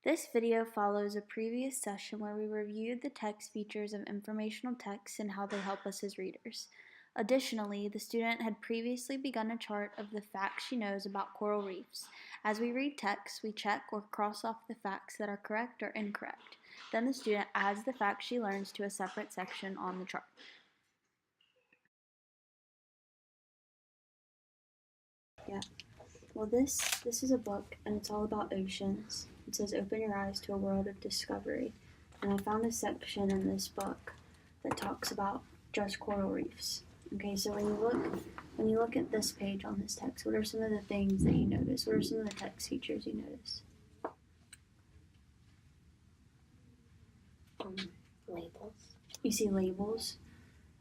This video follows a previous session where we reviewed the text features of informational texts and how they help us as readers. Additionally, the student had previously begun a chart of the facts she knows about coral reefs. As we read text, we check or cross off the facts that are correct or incorrect. Then the student adds the facts she learns to a separate section on the chart. Yeah. Well, this is a book, and it's all about oceans. It says, "Open your eyes to a world of discovery." And I found a section in this book that talks about just coral reefs. Okay, so when you look at this page on this text, what are some of the things that you notice? What are some of the text features you notice? Labels. You see labels.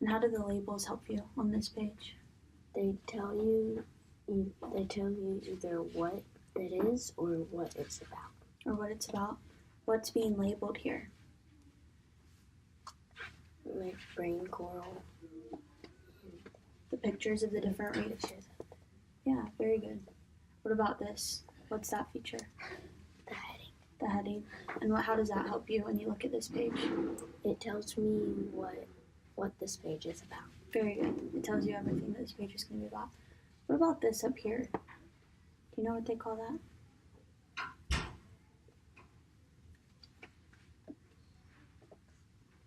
And how do the labels help you on this page? They tell you either what it is or what it's about. Or what it's about. What's being labeled here? Like brain coral. The pictures of the different reefs. Yeah, very good. What about this? What's that feature? The heading. The heading. And how does that help you when you look at this page? It tells me what this page is about. Very good. It tells you everything that this page is going to be about. What about this up here? Do you know what they call that?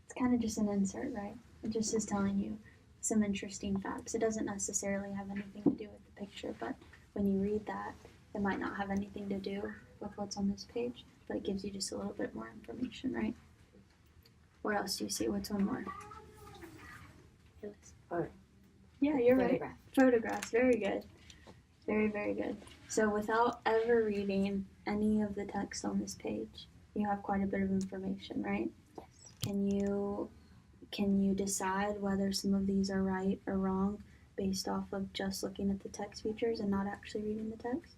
It's kind of just an insert, right? It just is telling you some interesting facts. It doesn't necessarily have anything to do with the picture, but when you read that, it might not have anything to do with what's on this page, but it gives you just a little bit more information, right? What else do you see? What's one more? Yeah, you're right. Photographs. Very good. Very, very good. So without ever reading any of the text on this page, you have quite a bit of information, right? Yes. Can you decide whether some of these are right or wrong based off of just looking at the text features and not actually reading the text?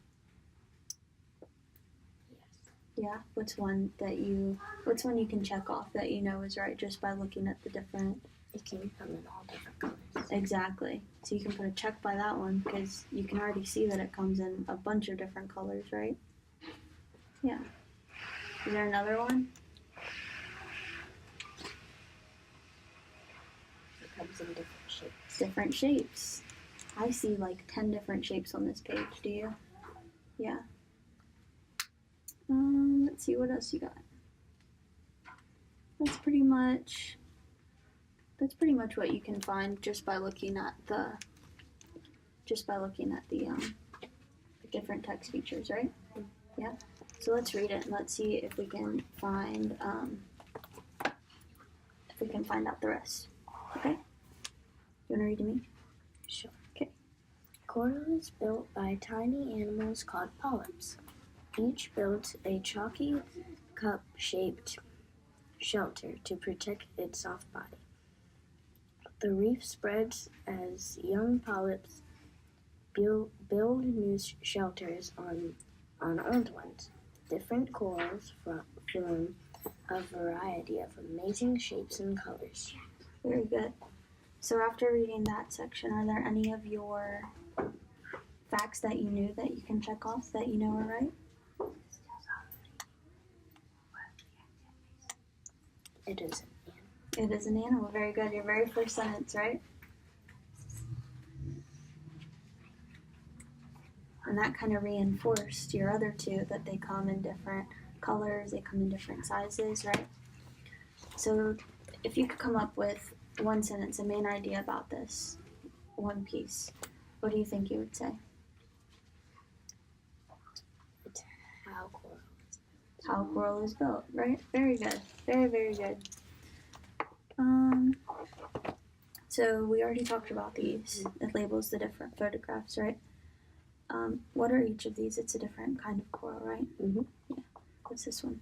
Yes. Yeah? What's one you can check off that you know is right just by looking at the different... It can come in all different colors. Exactly. So you can put a check by that one because you can already see that it comes in a bunch of different colors, right? Yeah. Is there another one? It comes in different shapes. Different shapes. I see like 10 different shapes on this page. Do you? Yeah. Let's see what else you got. That's pretty much what you can find just by looking at the different text features, right? Yeah. So let's read it and let's see if we can find out the rest. Okay? You wanna read to me? Sure. Okay. Coral is built by tiny animals called polyps. Each builds a chalky cup-shaped shelter to protect its soft body. The reef spreads as young polyps build new shelters on old ones. Different corals form a variety of amazing shapes and colors. Very good. So after reading that section, are there any of your facts that you knew that you can check off that you know are right? It is an animal. It is an animal. Very good. Your very first sentence, right? And that kind of reinforced your other two, that they come in different colors, they come in different sizes, right? So if you could come up with one sentence, a main idea about this one piece, what do you think you would say? It's how coral is built. How coral is built, right? Very good. Very, very good. So we already talked about these. It labels the different photographs, right? What are each of these? It's a different kind of coral, right? Mm-hmm. Yeah. What's this one?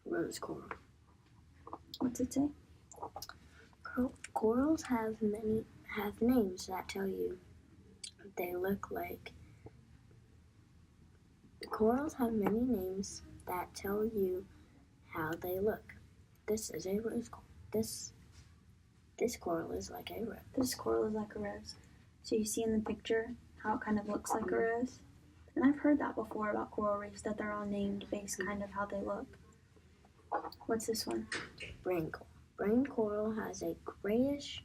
Rose coral. What's it say? Corals have names that tell you they look like. Corals have many names that tell you how they look. This is a rose coral. This coral is like a rose. This coral is like a rose. So you see in the picture how it kind of looks like a rose? And I've heard that before about coral reefs, that they're all named based kind of how they look. What's this one? Brain coral. Brain coral has a grayish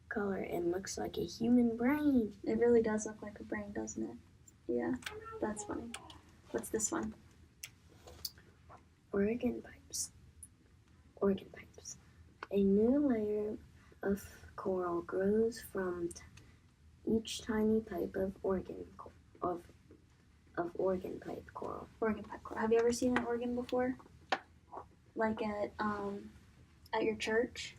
color and looks like a human brain. It really does look like a brain, doesn't it? Yeah, that's funny. What's this one? Organ pipes. Organ pipes. A new layer of coral grows from each tiny pipe of organ pipe coral. Organ pipe coral. Have you ever seen an organ before? Like at your church,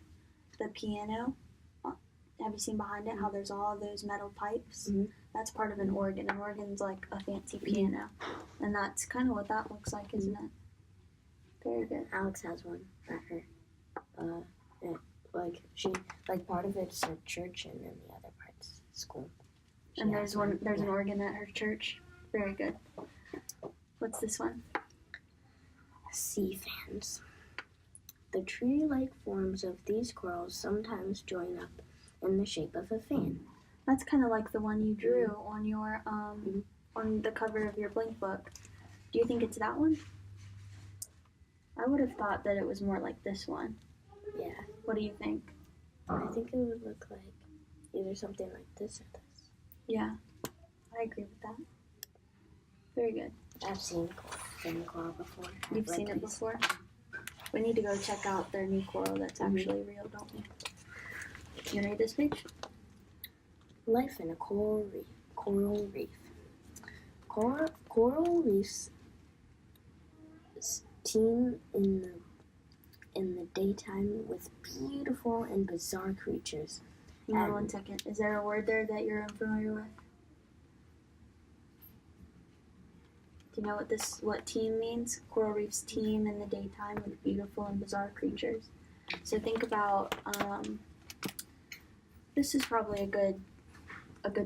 the piano. Have you seen behind it how there's all those metal pipes? Mm-hmm. That's part of an organ. An organ's like a fancy piano, and that's kind of what that looks like, isn't it? Very good. Alex has one at her. Part of it's at church and then the other part's school. And there's an organ at her church. Very good. What's this one? Sea fans. The tree-like forms of these corals sometimes join up in the shape of a fan. That's kind of like the one you drew on your on the cover of your blank book. Do you think it's that one? I would have thought that it was more like this one. Yeah. What do you think? I think it would look like either something like this or this. Yeah, I agree with that. Very good. I've seen coral before. You've seen it before? We need to go check out their new coral that's actually real, don't we? You want to read this page? Life in a coral reef. Coral reefs teem in the daytime with beautiful and bizarre creatures. Hang on 1 second. Is there a word there that you're unfamiliar with? Do you know what teem means? Coral reefs teem in the daytime with beautiful and bizarre creatures. So think about, this is probably a good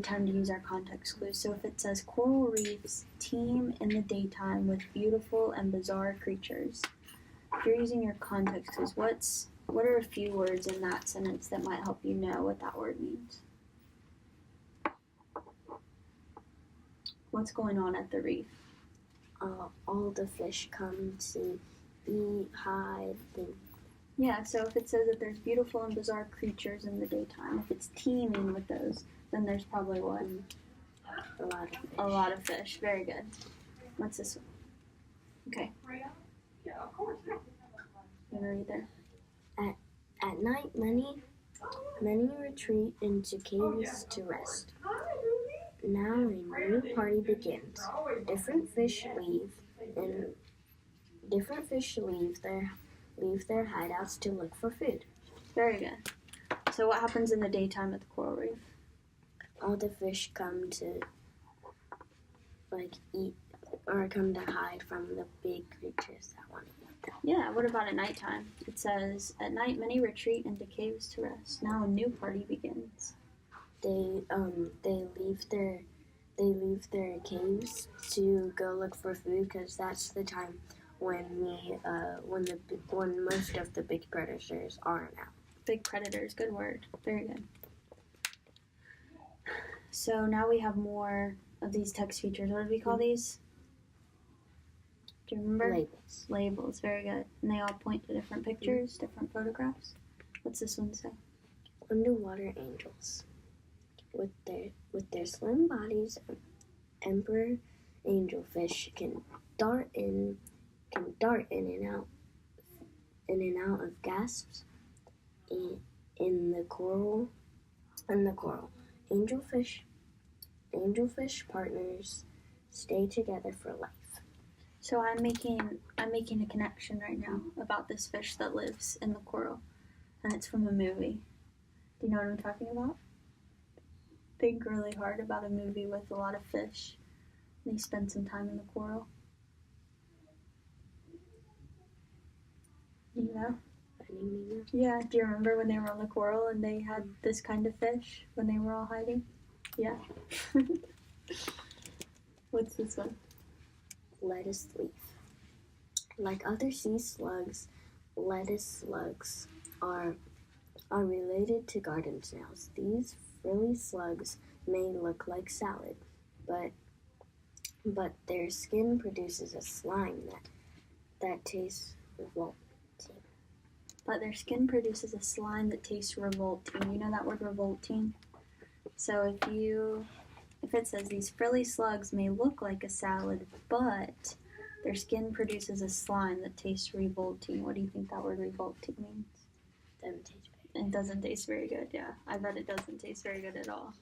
time to use our context clues. So if it says coral reefs teem in the daytime with beautiful and bizarre creatures, if you're using your context clues, what are a few words in that sentence that might help you know what that word means? What's going on at the reef? All the fish come to eat, hide. Yeah, so if it says that there's beautiful and bizarre creatures in the daytime, if it's teeming with those, then there's probably what? A lot of fish. A lot of fish. Very good. What's this one? Okay. Yeah, of course. You want to read there? At night, many retreat into caves to rest. Now a new party begins. Different fish leave their hideouts to look for food. Very good. So what happens in the daytime at the coral reef? All the fish come to eat or come to hide from the big creatures that want to eat them. Yeah, what about at nighttime? It says, at night many retreat into caves to rest. Now a new party begins. They leave their caves to go look for food because that's the time when most of the big predators aren't out. Big predators, good word. Very good. So now we have more of these text features. What did we call these? Do you remember? Labels. Labels, very good. And they all point to different pictures, different photographs. What's this one say? Underwater angels. With their slim bodies, emperor angelfish can dart in and out of gasps in the coral. Angelfish partners stay together for life. So I'm making a connection right now about this fish that lives in the coral, and it's from a movie. Do you know what I'm talking about? Think really hard about a movie with a lot of fish. They spend some time in the coral. Do you know? Yeah, do you remember when they were on the coral and they had this kind of fish when they were all hiding? Yeah. What's this one? Lettuce leaf. Like other sea slugs, lettuce slugs are related to garden snails. These frilly slugs may look like salad, but but their skin produces a slime that tastes revolting. But their skin produces a slime that tastes revolting. You know that word revolting? So if it says these frilly slugs may look like a salad, but their skin produces a slime that tastes revolting. What do you think that word revolting means? Doesn't taste very good. It doesn't taste very good, yeah. I bet it doesn't taste very good at all.